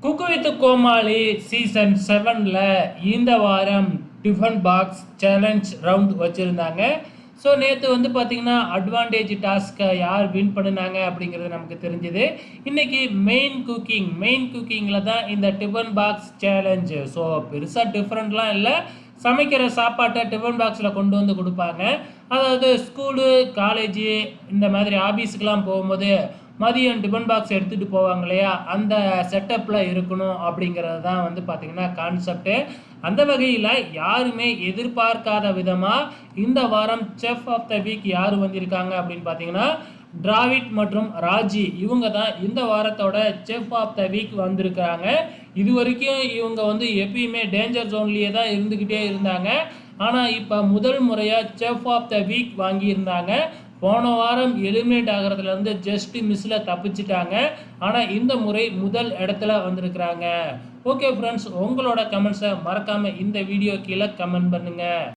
Cook with Comali season 7ல இந்த வாரம் tiffin box challenge round வச்சுருந்தாங்க. ஸோ நேற்று வந்து பார்த்திங்கன்னா அட்வான்டேஜ் டாஸ்க்கை யார் வின் பண்ணினாங்க அப்படிங்கிறது நமக்கு தெரிஞ்சுது. இன்றைக்கி மெயின் குக்கிங்கில் தான் இந்த டிஃபன் பாக்ஸ் சேலஞ்சு. ஸோ பெருசாக டிஃப்ரெண்ட்லாம் இல்லை. சமைக்கிற சாப்பாட்டை டிஃபன் பாக்ஸில் கொண்டு வந்து கொடுப்பாங்க. அதாவது ஸ்கூலு காலேஜு இந்த மாதிரி ஆஃபீஸுக்கெலாம் போகும்போது மதியம் டிஃபன் பாக்ஸ் எடுத்துகிட்டு போவாங்க இல்லையா, அந்த செட்டப்பில் இருக்கணும் அப்படிங்கிறது தான் வந்து பார்த்திங்கன்னா கான்செப்டு. அந்த வகையில் யாருமே எதிர்பார்க்காத விதமாக இந்த வாரம் செஃப் ஆஃப் த வீக் யார் வந்திருக்காங்க அப்படின்னு பார்த்தீங்கன்னா டிராவிட் மற்றும் ராஜி. இவங்க தான் இந்த வாரத்தோட செஃப் ஆஃப் த வீக் வந்திருக்காங்க. இது வரைக்கும் இவங்க வந்து எப்பயுமே டேஞ்சர் ஜோன்லேயே தான் இருந்துக்கிட்டே இருந்தாங்க. ஆனால் இப்போ முதல் முறையாக செஃப் ஆஃப் த வீக் வாங்கியிருந்தாங்க. போன வாரம் எலிமினேட் ஆகிறதுலேருந்து ஜஸ்ட் மிஸ்ஸில் தப்பிச்சிட்டாங்க. ஆனால் இந்த முறை முதல் இடத்துல வந்திருக்கிறாங்க. ஓகே ஃப்ரெண்ட்ஸ், உங்களோட கமெண்ட்ஸை மறக்காமல் இந்த வீடியோ கீழே கமெண்ட் பண்ணுங்கள்.